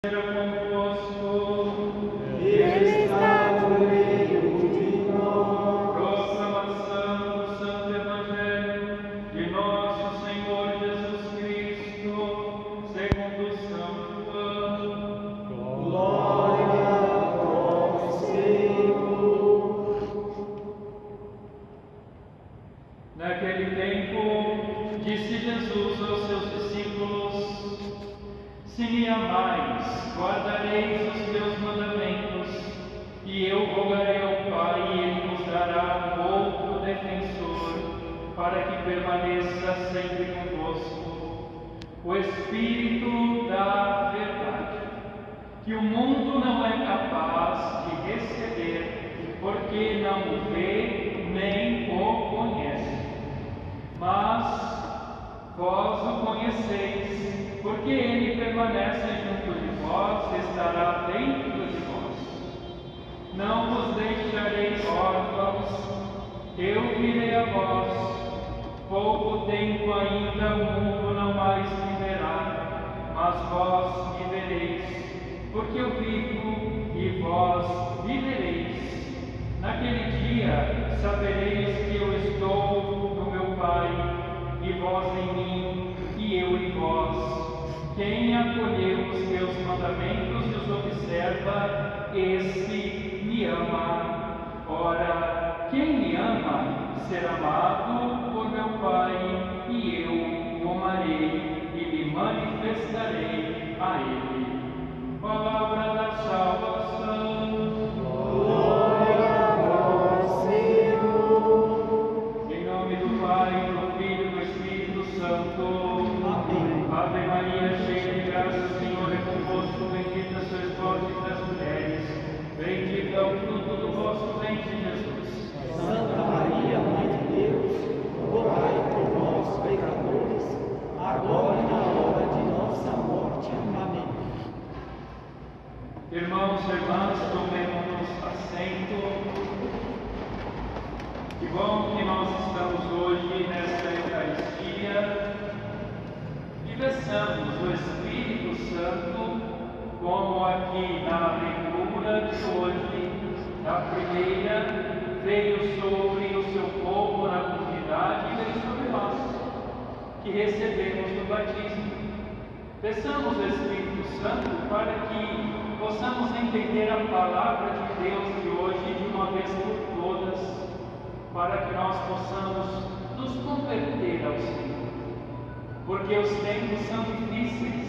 convosco. Ele está no meio de nós. Proclamação do Santo Evangelho de nosso Senhor Jesus Cristo, segundo São João. Glória a vós, Senhor. Naquele tempo, disse Jesus aos seus discípulos: Se me amais, guardareis os meus mandamentos, e eu rogarei ao Pai, e Ele vos dará outro defensor, para que permaneça sempre convosco, o Espírito da verdade, que o mundo não é capaz de receber, porque não o vê nem o conhece. Mas vós o conheceis, porque ele permanece junto de vós e estará dentro de vós. Não vos deixarei órfãos, eu virei a vós. Pouco tempo ainda o mundo não mais me verá, mas vós me vereis, porque eu vivo e vós vivereis. Naquele dia sabereis que eu estou no meu Pai, e vós em mim, e eu em vós. Quem acolheu os meus mandamentos e os observa, esse me ama. Ora, quem me ama será amado por meu Pai, e eu o amarei e me manifestarei a ele. Palavra da salvação. Glória a vós, Senhor. Em nome do Pai, do Filho e do Espírito Santo. Amém. Ave Maria, cheia de graça, o Senhor é convosco. Bendita sois vós entre as mulheres. Bendito é o fruto do vosso ventre, Jesus. Santa Maria, Mãe de Deus, rogai por nós, pecadores, agora e na hora de nossa morte. Amém. Irmãos e irmãs, tomemos assento. Que bom que nós estamos hoje nesta Eucaristia e peçamos o Espírito Santo, como aqui na leitura de hoje, a primeira, veio sobre o seu povo na comunidade e veio sobre nós, que recebemos no batismo. Peçamos o Espírito Santo para que possamos entender a palavra de Deus de hoje de uma vez por todas, para que nós possamos nos converter ao Senhor. Porque os tempos são difíceis,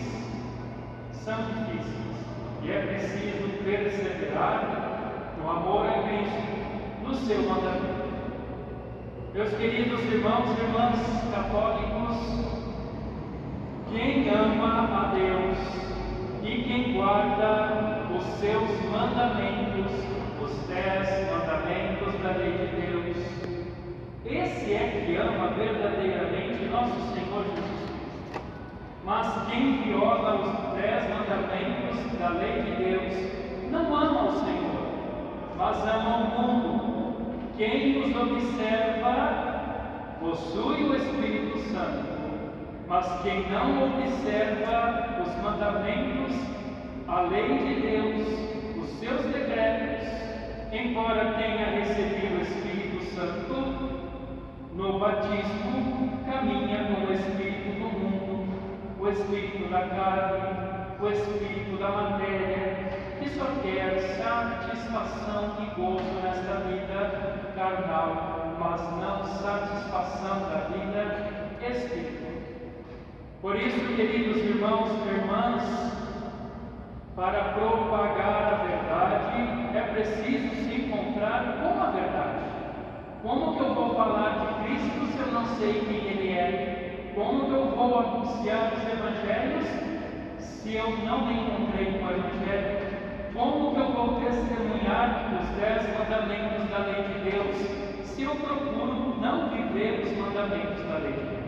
e é preciso perseverar no amor a Cristo, no seu mandamento. Meus queridos irmãos e irmãs católicos, quem ama a Deus e quem guarda os seus mandamentos, os 10 mandamentos da lei de Deus, esse é que ama verdadeiramente nosso Senhor Jesus Cristo. Mas quem viola os 10 mandamentos da lei de Deus não ama o Senhor, mas ama o mundo. Quem os observa possui o Espírito Santo. Mas quem não observa os mandamentos, a lei de Deus, os seus decretos, embora tenha recebido o Espírito Santo, no batismo caminha com o Espírito do mundo, o Espírito da carne, o Espírito da matéria, que só quer satisfação e gozo nesta vida carnal, mas não satisfação da vida espiritual. Por isso, queridos irmãos e irmãs, para propagar a verdade, é preciso se encontrar com a verdade. Como que eu vou falar de Cristo se eu não sei quem Ele é? Como que eu vou anunciar os Evangelhos se eu não me encontrei com o Evangelho? Como que eu vou testemunhar os 10 mandamentos da lei de Deus se eu procuro não viver os mandamentos da lei de Deus?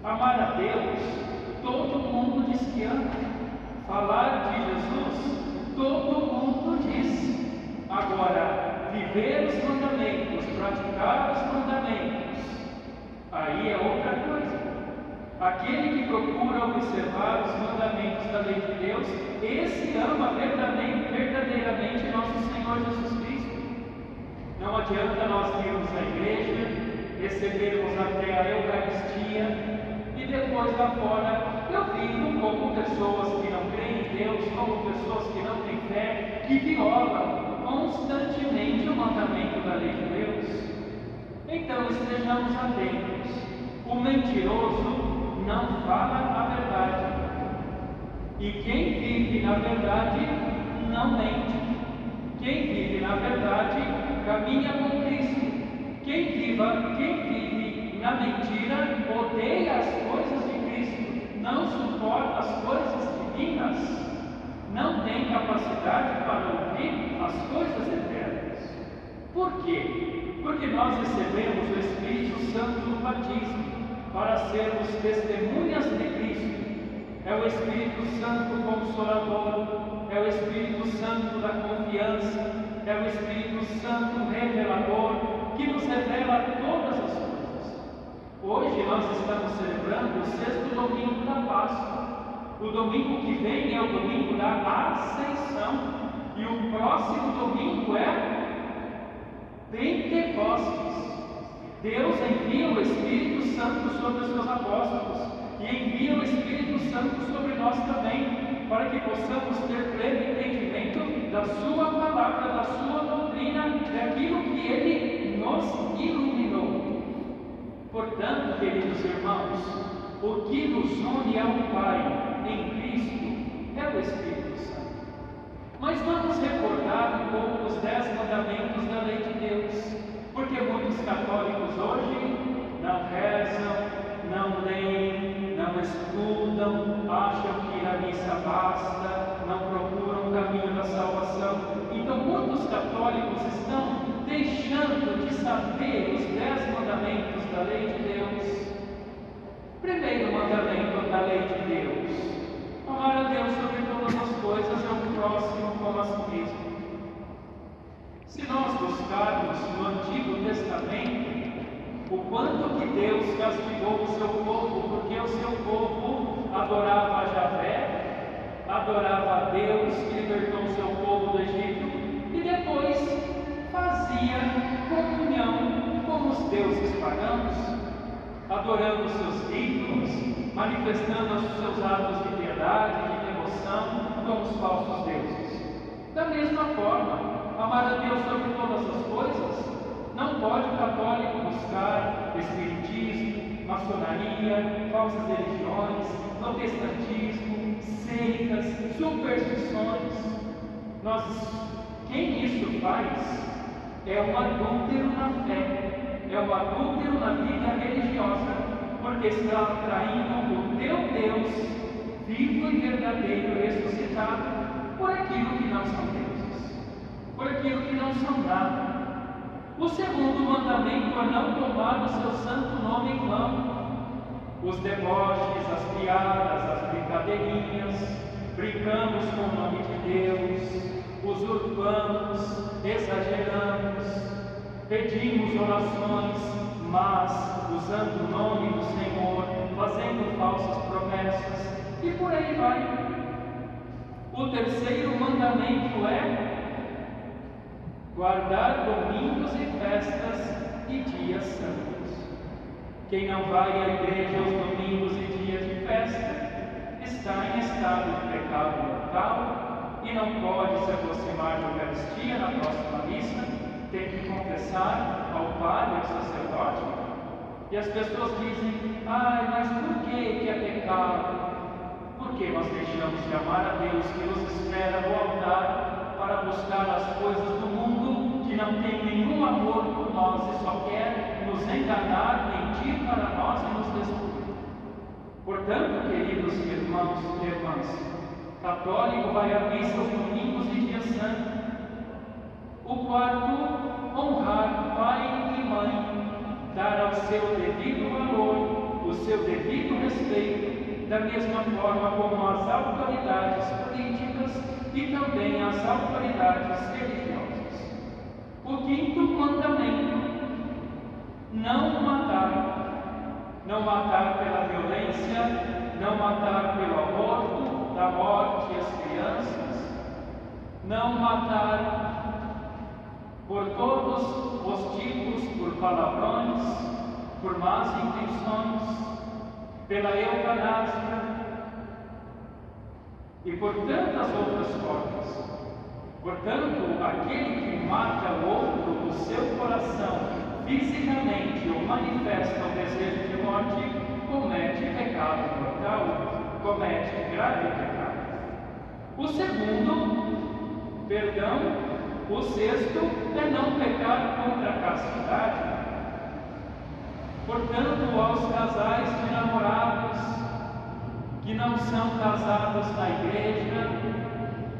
Amar a Deus, todo mundo diz que ama. Falar de Jesus, todo mundo diz. Agora, viver os mandamentos, praticar os mandamentos, aí é outra coisa. Aqui aquele que procura observar os mandamentos da lei de Deus, esse ama verdadeiramente nosso Senhor Jesus Cristo. Não adianta nós irmos à igreja, recebermos até a Eucaristia e depois lá fora eu vivo como pessoas que não creem em Deus, como pessoas que não têm fé, que violam constantemente o mandamento da lei de Deus. Então estejamos atentos. O mentiroso não fala a verdade. E quem vive na verdade não mente. Quem vive na verdade caminha com Cristo. Quem vive na mentira odeia as coisas de Cristo, não suporta as coisas divinas, não tem capacidade para ouvir as coisas eternas. Por quê? Porque nós recebemos o Espírito Santo no batismo para sermos testemunhas de Cristo. É o Espírito Santo Consolador, é o Espírito Santo da confiança, é o Espírito Santo revelador que nos revela todas as coisas. Hoje nós estamos celebrando o 6º domingo da Páscoa. O domingo que vem é o domingo da Ascensão e o próximo domingo é Pentecostes. Deus envia o Espírito Santo sobre os seus apóstolos e envia o Espírito Santo sobre nós também, para que possamos ter pleno entendimento da sua palavra, da sua doutrina, daquilo que Ele nos iluminou. Portanto, queridos irmãos, o que nos une ao Pai em Cristo é o Espírito Santo. Mas vamos recordar um pouco os 10 mandamentos da lei de Deus, porque muitos católicos hoje não rezam, não leem, não estudam, acham que ir à missa basta, não procuram o caminho da salvação. Então muitos católicos estão deixando de saber os 10 mandamentos da lei de Deus. Primeiro mandamento da lei de Deus: amar a Deus sobre todas as coisas e ao próximo como a si mesmo. Se nós buscarmos no Antigo Testamento o quanto que Deus castigou o seu povo, porque o seu povo adorava a Javé, adorava a Deus que libertou o seu povo do Egito, e depois fazia comunhão com os deuses pagãos, adorando os seus ídolos, manifestando os seus atos de piedade, de devoção com os falsos deuses. Da mesma forma, amar a Deus sobre todas as coisas, não pode o católico buscar espiritismo, maçonaria, falsas religiões, protestantismo, seitas, superstições. Quem isso faz é um adúltero na fé, é um adúltero na vida religiosa, porque está traindo o teu Deus vivo e verdadeiro ressuscitado por aquilo que não são deuses, por aquilo que não são nada. O segundo mandamento é não tomar o seu santo nome em vão. Os deboches, as piadas, as brincadeirinhas, brincamos com o nome de Deus, usurpamos, exageramos, pedimos orações, mas usando o nome do Senhor, fazendo falsas promessas, e por aí vai. O terceiro mandamento é guardar domingos e festas e dias santos. Quem não vai à igreja aos domingos e dias de festa está em estado de pecado mortal e não pode se aproximar da Eucaristia na próxima missa, tem que confessar ao padre, ao sacerdote. E as pessoas dizem: mas por que é pecado? Porque nós deixamos de amar a Deus que nos espera no altar para buscar as coisas do mundo, que não tem nenhum amor por nós e só quer nos enganar, mentir para nós e nos destruir. Portanto, queridos irmãos e irmãs, católico vai à missa aos domingos e dias santos. O quarto, honrar pai e mãe, dar ao seu devido valor, o seu devido respeito, da mesma forma como as autoridades políticas e também as autoridades religiosas. O quinto mandamento: não matar. não matar pela violência, não matar pelo aborto, da morte às crianças, não matar por todos os tipos, por palavrões, por más intenções, pela eutanásia e por tantas outras formas. Portanto, aquele que mata o outro do seu coração, fisicamente ou manifesta o desejo de morte, comete pecado mortal, comete grave pecado. O segundo, perdão, o sexto é não pecar contra a castidade. Portanto, aos casais de namorados que não são casados na igreja,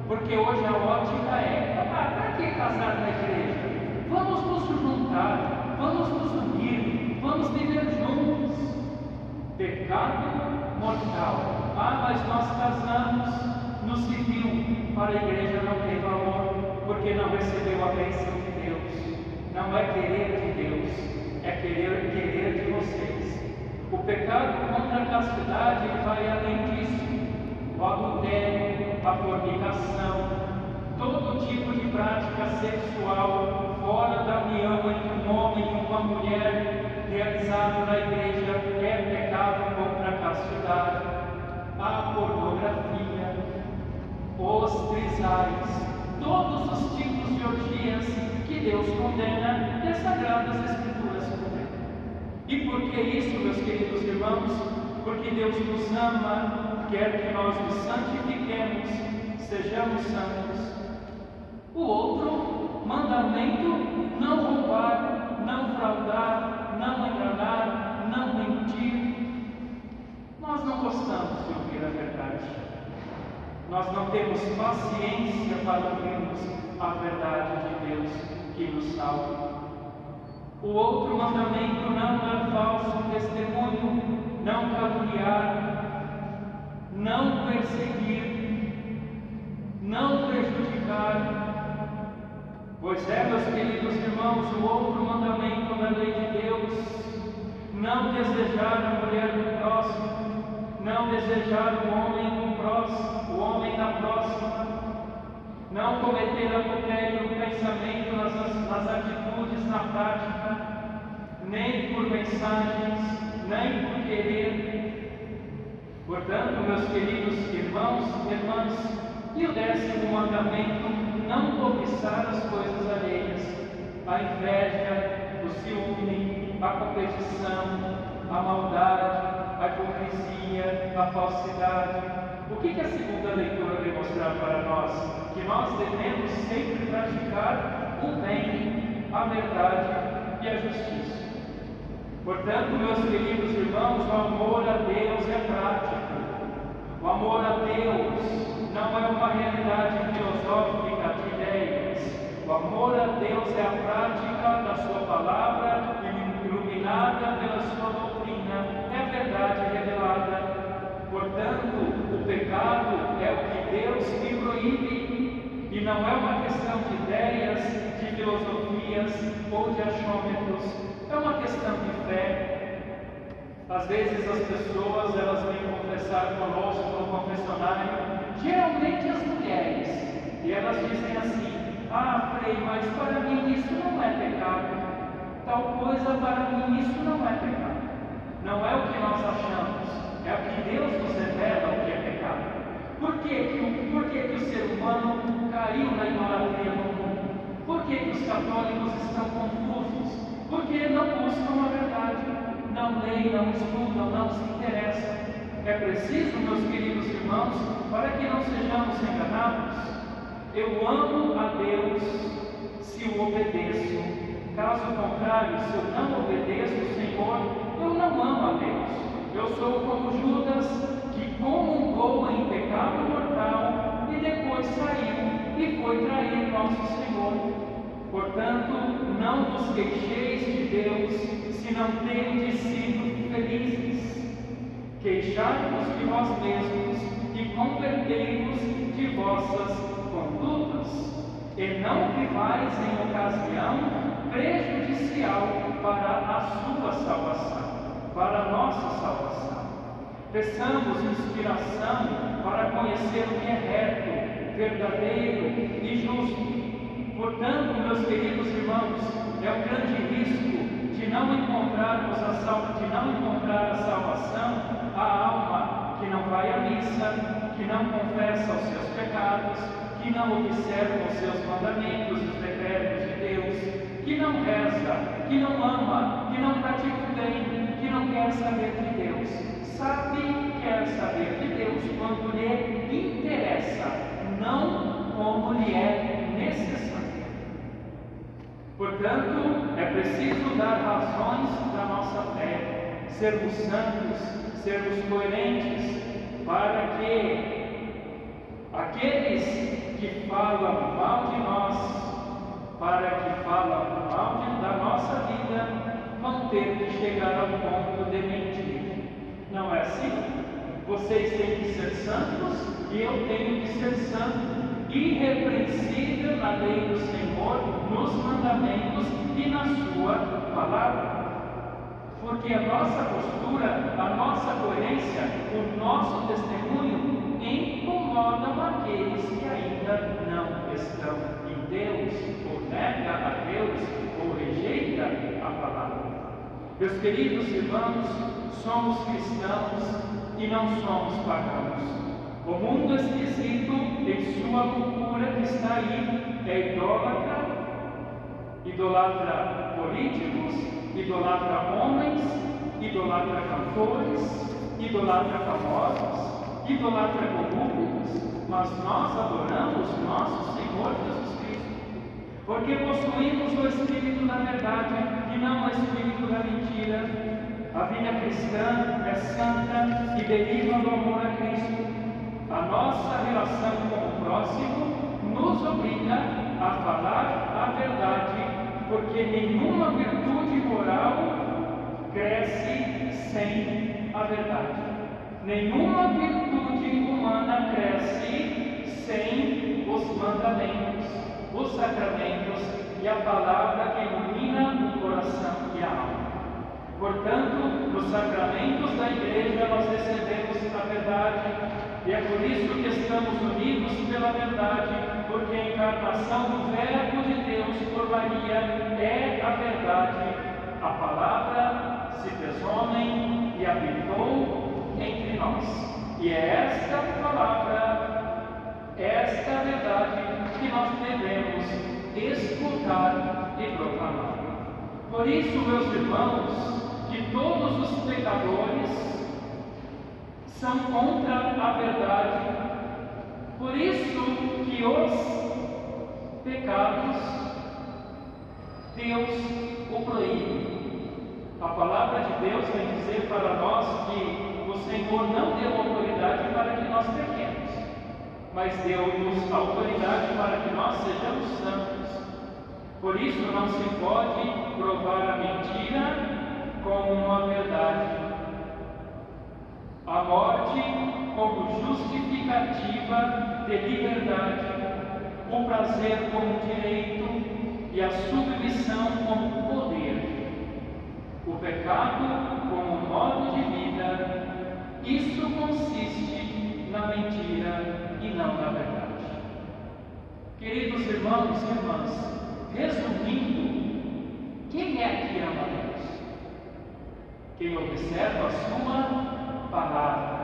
porque hoje a ótica é: para que casar na igreja? Vamos nos juntar, vamos nos unir, vamos viver juntos. Pecado mortal. Mas nós casamos no civil, para a igreja não tem valor, porque não recebeu a bênção de Deus. Não é querer de Deus, é querer de vocês. O pecado contra a castidade vai além disso. O adultério, a fornicação, todo tipo de prática sexual fora da união entre um homem e uma mulher realizado na igreja é pecado contra a castidade. A pornografia, os trisais, todos os tipos de orgias que Deus condena e as Sagradas Escrituras condenam. E por que isso, meus queridos irmãos? Porque Deus nos ama, quer que nós nos santifiquemos, sejamos santos. O outro mandamento: não roubar, não fraudar, não enganar, não mentir. Nós não gostamos de ouvir a verdade. Nós não temos paciência para ouvirmos a verdade de Deus que nos salva. O outro mandamento: não dar falso testemunho, não caluniar, não perseguir, não prejudicar. Pois é, meus queridos irmãos, o outro mandamento da lei de Deus: não desejar a mulher do próximo, não desejar o homem da próxima, não cometer adultério no pensamento, nas atitudes, na prática, nem por mensagens, nem por querer. Portanto, meus queridos irmãos e irmãs, e o 10º mandamento: não cobiçar as coisas alheias, a inveja, o ciúme, a competição, a maldade, a hipocrisia, a falsidade. O que a segunda leitura vem mostrar para nós? Que nós devemos sempre praticar o bem, a verdade e a justiça. Portanto, meus queridos irmãos, o amor a Deus é prático. O amor a Deus não é uma realidade filosófica de ideias. O amor a Deus é a prática da sua palavra, iluminada pela sua doutrina, é a verdade revelada. Portanto, o pecado é o que Deus me proíbe, e não é uma questão de ideias, de filosofias ou de achômetros, é uma questão de fé. Às vezes as pessoas, elas vêm confessar conosco no confessionário, geralmente as mulheres, e elas dizem assim: Frei, mas para mim isso não é pecado, tal coisa para mim isso não é pecado. Não é o que nós achamos, é o que Deus nos revela o que é pecado. Por que o ser humano caiu na idolatria no mundo? Por que os católicos estão confusos? Porque não buscam a verdade, não leem, não estudam, não se interessam. É preciso, meus queridos irmãos, para que não sejamos enganados: eu amo a Deus se o obedeço. Caso contrário, se eu não obedeço o Senhor, eu não amo a Deus. Eu sou como Judas, que comungou em pecado mortal e depois saiu e foi trair nosso Senhor. Portanto, não vos queixeis de Deus, se não tendes sido felizes. Queixai-vos de vós mesmos e convertei-vos de vossas condutas, e não vivais em ocasião prejudicial para a sua salvação. para a nossa salvação. Peçamos inspiração para conhecer o que é reto, verdadeiro e justo. Portanto, meus queridos irmãos, é um grande risco de não encontrarmos a salvação a alma que não vai à missa, que não confessa os seus pecados, que não observa os seus mandamentos, os decretos de Deus, que não reza, que não ama, que não pratica o bem, que não quer saber de Deus. Quer saber de Deus quando lhe interessa, não como lhe é necessário. Portanto, é preciso dar razões da nossa fé, sermos santos, sermos coerentes, para que aqueles que falam mal de nós, da nossa vida, vão ter que chegar ao ponto de mentir. Não é assim? Vocês têm que ser santos e eu tenho que ser santo, irrepreensível na lei do Senhor, nos mandamentos e na sua palavra. Porque a nossa postura, a nossa coerência, o nosso testemunho incomodam aqueles que ainda não estão em Deus, ou nega a Deus, ou rejeita a palavra. Meus queridos irmãos, somos cristãos e não somos pagãos. O mundo esquisito, em sua loucura que está aí, é idolatra políticos, idolatra homens, idolatra cantores, idolatra famosos, idolatra corruptos, mas nós adoramos nosso Senhor Jesus Cristo, porque possuímos o Espírito da verdade e não o Espírito da mentira. A vida cristã é santa e deriva do amor a Cristo. A nossa relação com o próximo nos obriga a falar a verdade, porque nenhuma virtude moral cresce sem a verdade. Nenhuma virtude humana cresce sem os mandamentos, os sacramentos e a palavra que ilumina o coração e a alma. Portanto, nos sacramentos da Igreja nós recebemos a verdade, e é por isso que estamos unidos pela verdade, porque a encarnação do Verbo de Deus por Maria é a verdade. A palavra se fez homem e habitou entre nós. E é esta palavra, esta verdade que nós devemos escutar e proclamar. Por isso, meus irmãos, que todos os pecadores são contra a verdade. Por isso que os pecados Deus o proíbe. A palavra de Deus vem dizer para nós que o Senhor não deu autoridade para que nós pequemos, mas deu-nos autoridade para que nós sejamos santos. Por isso não se pode provar a mentira com uma verdade. A morte como justificativa de liberdade, o prazer como direito e a submissão como poder, o pecado como modo de vida. Isso consiste na mentira e não na verdade. Queridos irmãos e irmãs, resumindo, quem é que ama Deus? Quem observa a sua palavra.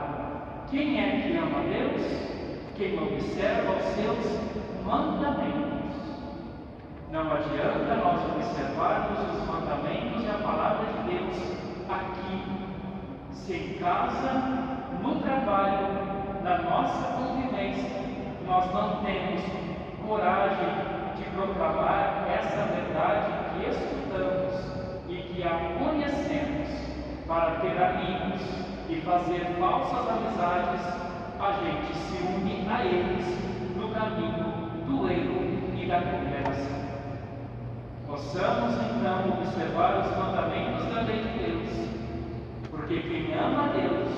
Quem é que ama Deus? Quem observa os seus mandamentos. Não adianta nós observarmos os mandamentos e a palavra de Deus aqui, se em casa, no trabalho, na nossa convivência, nós não temos coragem de proclamar essa verdade que escutamos e que a conhecemos. Para ter amigos e fazer falsas amizades, a gente se une a eles no caminho do erro e da condenação. Possamos então observar os mandamentos da lei de Deus, porque quem ama a Deus